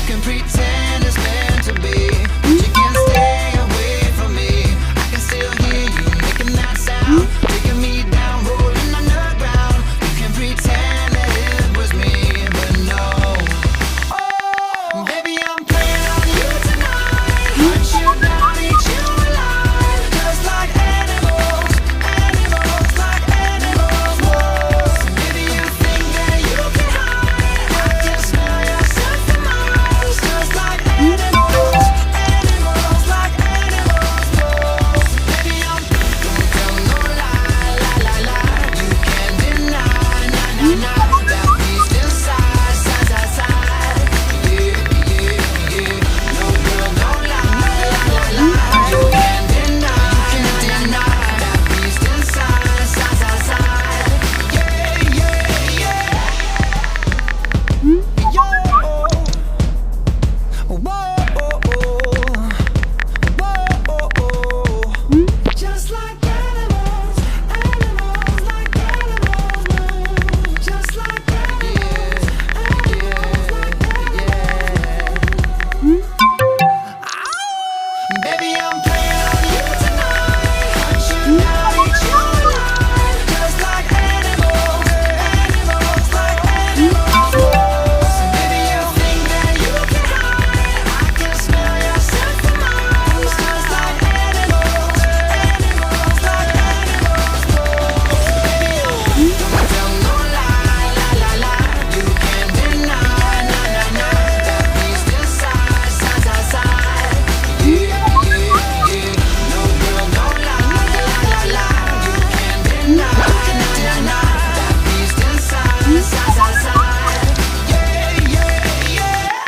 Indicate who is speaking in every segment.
Speaker 1: can pretend it's meant to be, but you can't stay away from me. I can still hear you making that sound, taking me down, rolling underground. You can pretend that it was me, but no. Oh, baby, I'm playing on you tonight. Hunt you down, eat you alive, just like animals, animals, like animals. Whoa. Maybe you think that you can hide. I can smell yourself from miles, just like animals, animals, like animals. Whoa. Baby, I'm don't tell no lie, lie, lie, lie. You can't deny, nah, nah, nah, that beast inside, side, side, side. Yeah, yeah, yeah. No girl, no lie, lie, lie, lie. You can't deny that beast inside, side, side, side. Yeah, yeah, yeah. Yo, whoa, just like animals, animals, like animals, just like animals, animals, like animals. Baby, I'm playing on you tonight. Hunt you down, eat you alive, just like animals, animals, like animals. So baby, you think that you can hide. I can smell yourself from miles, just like animals, animals, like animals. Baby, don't tell no lie, lie, lie, lie. You can't deny, nah, nah, nah, that beast inside, side, side, side. Yeah, yeah, yeah. No girl, no lie, lie, lie, lie. You can't deny that beast inside, side, side, side. Yeah, yeah, yeah.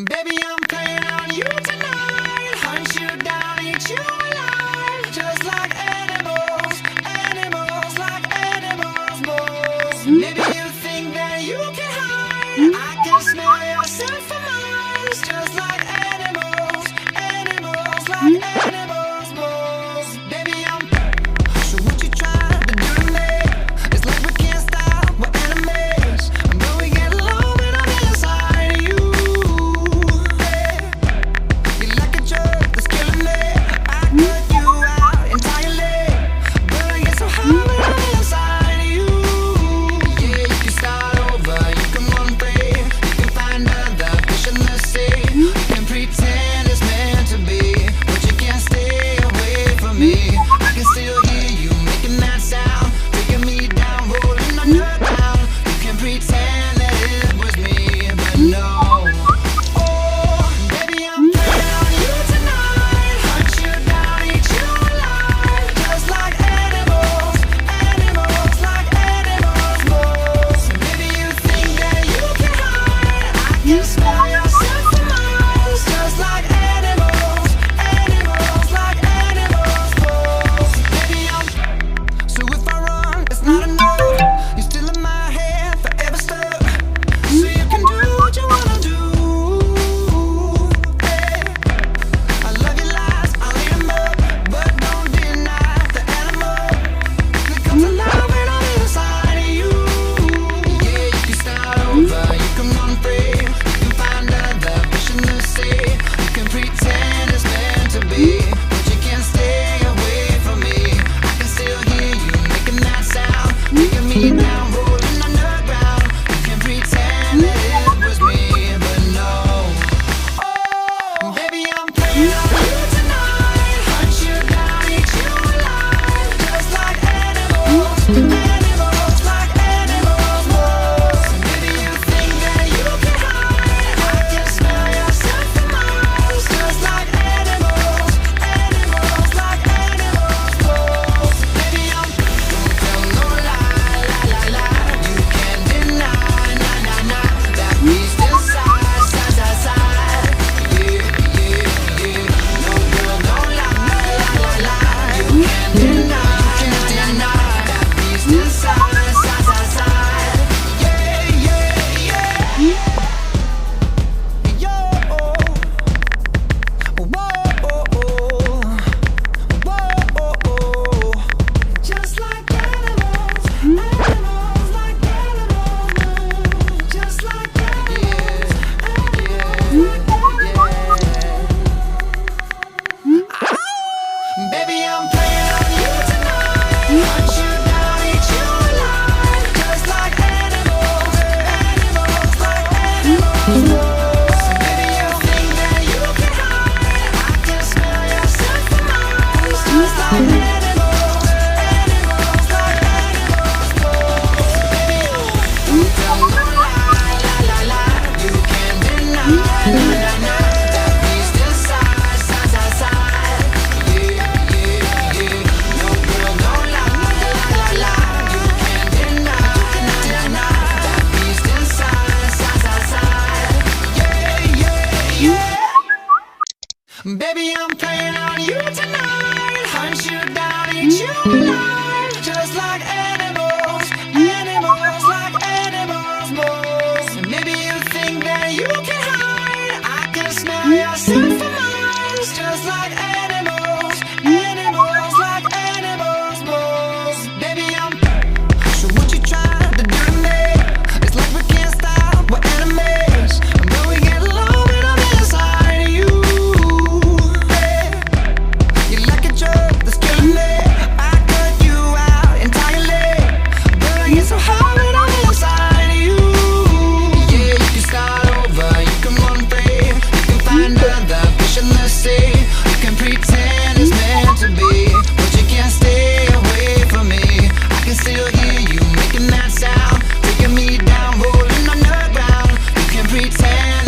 Speaker 1: Baby, I'm playing on you tonight. Hunt you down, eat you alive, just like animals, animals, like animals, moles. Maybe you think that you can hide. I can smell yourself from miles, just like animals, animals, like animals, moles. Baby, I'm so what you trying to do to me? It's like we can't stop, we're enemies. But we get along when I'm inside of you. That beast inside, side, side, side. Yeah, yeah, yeah. No girl, no lie, lie, lie, lie. You can't deny, deny. That beast inside, side, side, side. Yeah, yeah, yeah. Baby, I'm playing on you tonight. Hunt you down, eat you alive. Just like animals, animals like animals, moles. Maybe you think that you can hide. I can smell your scent from miles. Just like animals, animals like animals, moles. Baby, I'm so what you trying to do to me? It's like we can't stop, we're enemies. But we get along when I'm inside of you. You're like a drug that's killing me. I cut you out entirely. But I get so high when I'm inside of you. Yeah, you can start over, you can run free. You can find other fish in the sea. You can pretend it's meant to be, but you can't stay away from me. I can still hear you making that sound, taking me down, rolling on the ground. You can pretend